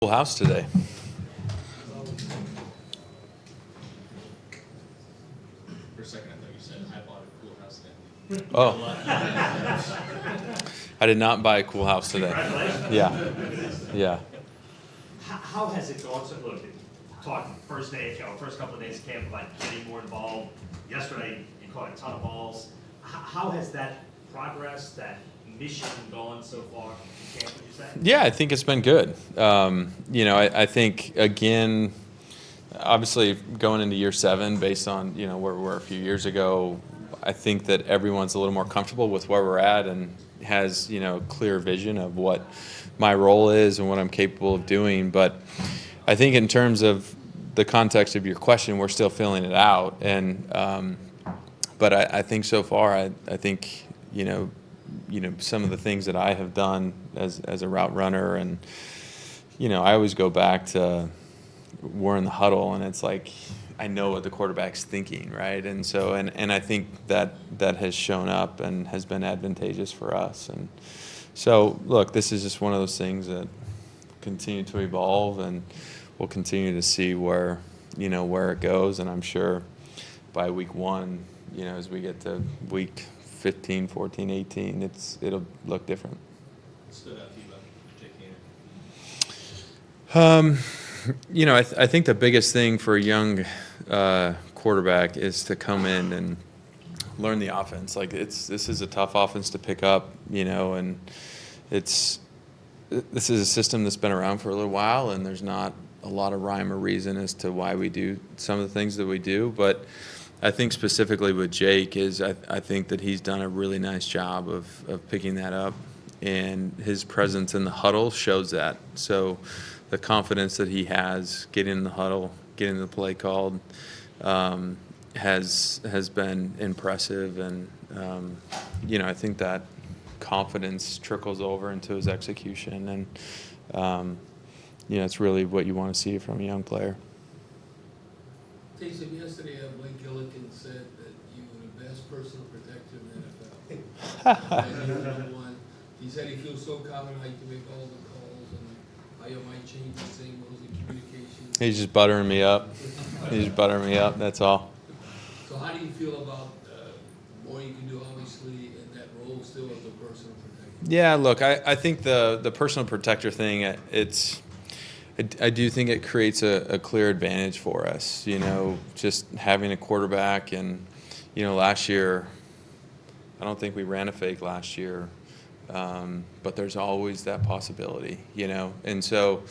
Full house today. For a second, I thought you said I bought a cool house today. Oh, I did not buy a cool house today. Congratulations. Yeah. How has it gone? So look, talking first couple of days of camp about getting more involved. Yesterday, you caught a ton of balls. How has that progress, that mission gone so far in camp, would you say? Yeah, I think it's been good. I think, again, obviously going into year 7, based on, where we were a few years ago, I think that everyone's a little more comfortable with where we're at and has, a clear vision of what my role is and what I'm capable of doing. But I think in terms of the context of your question, we're still filling it out. And but I think so far, I think, some of the things that I have done as a route runner, and, I always go back to we're in the huddle, and it's like I know what the quarterback's thinking, right? And so, and I think that has shown up and has been advantageous for us. And so, look, this is just one of those things that continue to evolve, and we'll continue to see where it goes. And I'm sure by week 1, as we get to week 15, 14, 18, it'll look different. What stood out to you about Jake Haener? I think the biggest thing for a young quarterback is to come in and learn the offense. Like this is a tough offense to pick up, and this is a system that's been around for a little while, and there's not a lot of rhyme or reason as to why we do some of the things that we do. But I think specifically with Jake is I think that he's done a really nice job of picking that up, and his presence in the huddle shows that. So the confidence that he has getting in the huddle, getting the play called, has been impressive. And, I think that confidence trickles over into his execution. And, it's really what you want to see from a young player. Taysom, yesterday Blake Gillikin said that you were the best personal protector in the NFL. And you're number one. He said he feels so confident like to make all the calls, and how you might change the signals and communications. He's just buttering me up. That's all. So how do you feel about more you can do, obviously, in that role still as a personal protector? Yeah, look, I think the personal protector thing, I do think it creates a clear advantage for us, just having a quarterback. And, last year, I don't think we ran a fake last year, but there's always that possibility, And so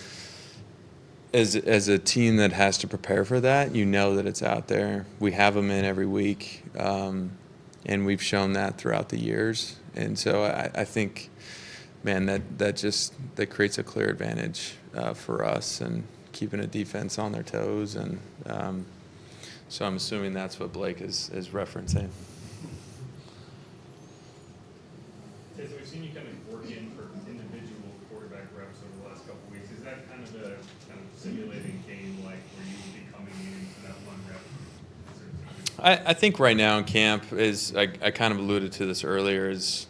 as a team that has to prepare for that, that it's out there. We have them in every week, and we've shown that throughout the years. And so I think, man, that creates a clear advantage for us, and keeping a defense on their toes. And so I'm assuming that's what Blake is referencing. So we've seen you kind of work in for individual quarterback reps over the last couple of weeks. Is that kind of the simulating game, like where you would be coming into that one rep? I think right now in camp is, I kind of alluded to this earlier, is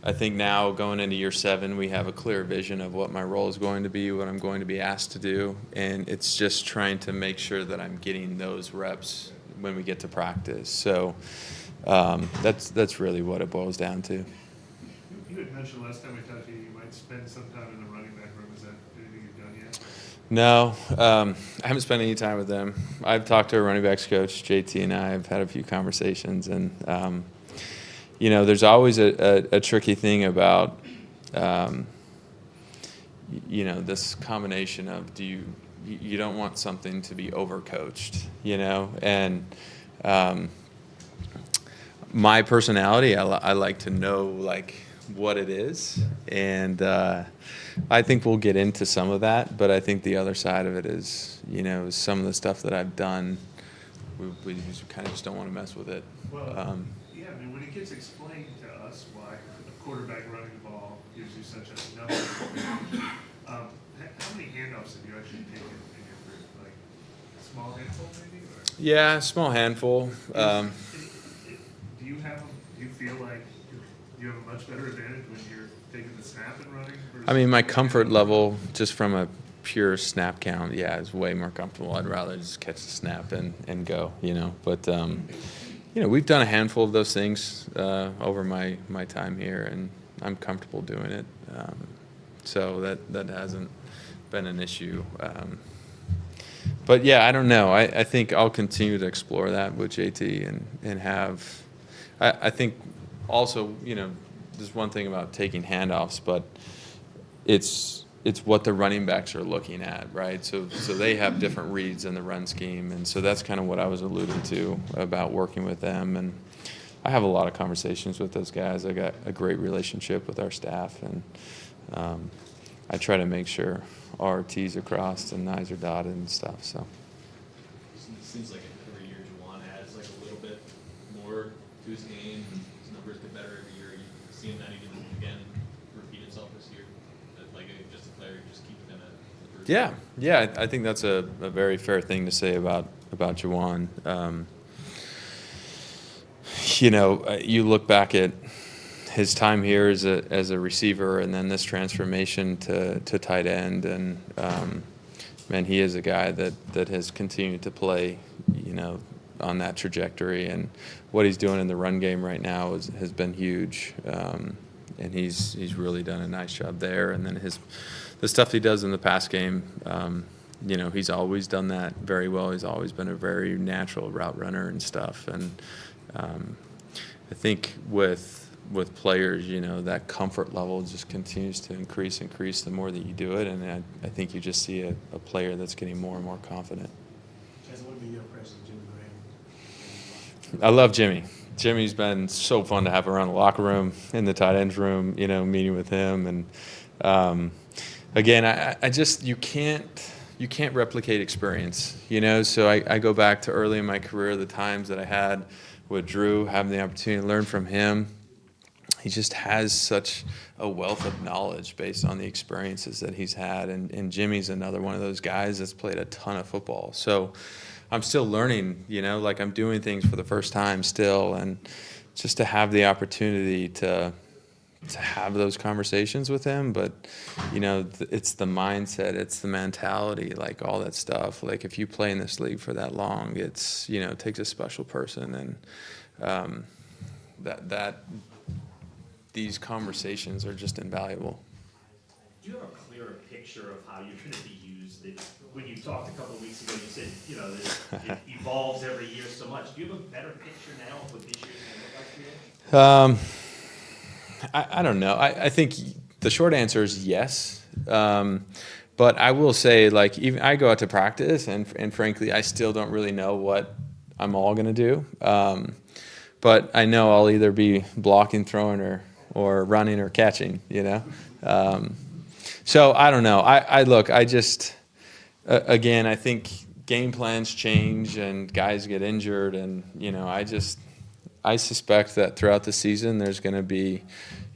I think now going into year 7, we have a clear vision of what my role is going to be, what I'm going to be asked to do, and it's just trying to make sure that I'm getting those reps when we get to practice. So that's really what it boils down to. You had mentioned last time we talked to you, you might spend some time in the running back room. Is that anything you've done yet? No, I haven't spent any time with them. I've talked to a running backs coach, JT, and I have had a few conversations, and there's always a tricky thing about, this combination of you don't want something to be overcoached, and my personality, I like to know what it is, and I think we'll get into some of that, but I think the other side of it is, some of the stuff that I've done, we just kind of just don't want to mess with it. Well, when it gets explained to us why a quarterback running the ball gives you such a number, how many handoffs have you actually taken in your career? Like a small handful, maybe? Or? Yeah, small handful. Do you feel like you have a much better advantage when you're taking the snap and running? I mean, my comfort level, just from a pure snap count, yeah, is way more comfortable. I'd rather just catch the snap and go, But, we've done a handful of those things over my time here, and I'm comfortable doing it. So that hasn't been an issue. But, yeah, I don't know. I think I'll continue to explore that with JT and have – I think also, there's one thing about taking handoffs, but it's what the running backs are looking at, right? So they have different reads in the run scheme, and so that's kind of what I was alluding to about working with them. And I have a lot of conversations with those guys. I got a great relationship with our staff, and I try to make sure our T's are crossed and I's are dotted and stuff. So It seems like every year Juwan adds like a little bit more to his game, and his numbers get better every year. You seeing that even again repeat itself this year? That like just a player just keeps kind of. yeah, I think that's a very fair thing to say about Juwan. You look back at his time here as a receiver, and then this transformation to tight end, and man, he is a guy that has continued to play, on that trajectory, and what he's doing in the run game right now has been huge, and he's really done a nice job there. And then the stuff he does in the pass game, he's always done that very well. He's always been a very natural route runner and stuff, and I think with players, that comfort level just continues to increase the more that you do it, and I think you just see a player that's getting more and more confident. As would be your president, Jimmy Graham. I love Jimmy. Jimmy's been so fun to have around the locker room, in the tight ends room, meeting with him, and again, I just you can't replicate experience, So I go back to early in my career, the times that I had with Drew, having the opportunity to learn from him. He just has such a wealth of knowledge based on the experiences that he's had. And Jimmy's another one of those guys that's played a ton of football. So I'm still learning, like I'm doing things for the first time still. And just to have the opportunity to have those conversations with him. But, it's the mindset, it's the mentality, like all that stuff. Like if you play in this league for that long, it's, it takes a special person. And that these conversations are just invaluable. Do you have a clearer picture of how you're going to be used? When you talked a couple of weeks ago, you said, that it evolves every year so much. Do you have a better picture now of what this year's going to look like for you? I don't know. I think the short answer is yes. But I will say, like, even I go out to practice, and frankly, I still don't really know what I'm all going to do. But I know I'll either be blocking, throwing, or running or catching, So I don't know. I just, again, I think game plans change and guys get injured, and, I suspect that throughout the season there's going to be,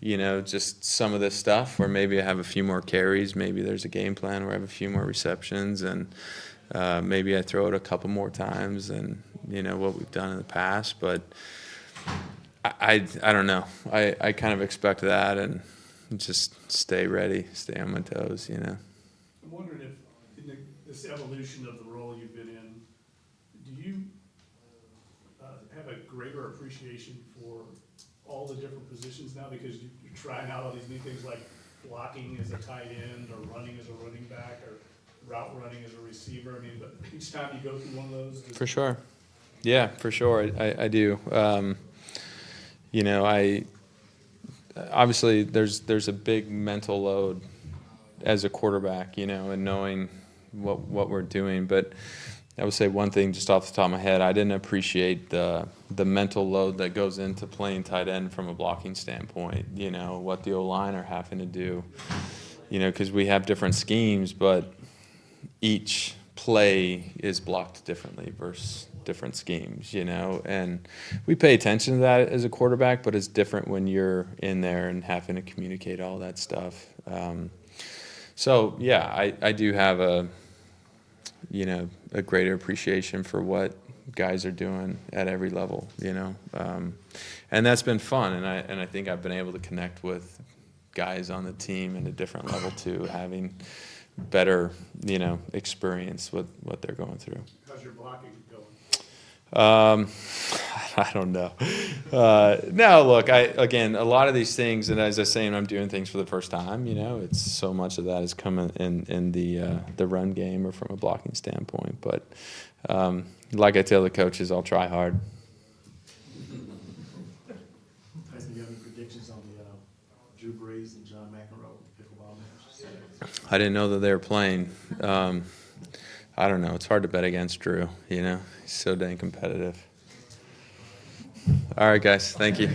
just some of this stuff where maybe I have a few more carries, maybe there's a game plan where I have a few more receptions, and maybe I throw it a couple more times than, what we've done in the past. But I don't know. I kind of expect that, and just stay ready, stay on my toes, I'm wondering if in this evolution of the role you've been in, do you have a greater appreciation for all the different positions now, because you're trying out all these new things like blocking as a tight end, or running as a running back, or route running as a receiver? I mean, but each time you go through one of those, For sure. Yeah, for sure. I do. Obviously there's a big mental load as a quarterback, and knowing what we're doing. But I would say one thing just off the top of my head, I didn't appreciate the mental load that goes into playing tight end from a blocking standpoint, what the O-line are having to do, because we have different schemes, but each play is blocked differently versus different schemes, and we pay attention to that as a quarterback, but it's different when you're in there and having to communicate all that stuff. So yeah, I do have a greater appreciation for what guys are doing at every level, and that's been fun. And I think I've been able to connect with guys on the team at a different level too, having better, experience with what they're going through. How's your blocking going? I don't know. No, look, again, a lot of these things, and as I say, I'm doing things for the first time. It's so much of that is coming in the run game or from a blocking standpoint. But like I tell the coaches, I'll try hard. Tyson, do you have any predictions on the Drew Brees and John McEnroe pickleball match? I didn't know that they were playing. I don't know. It's hard to bet against Drew. He's so dang competitive. All right, guys. Thank you.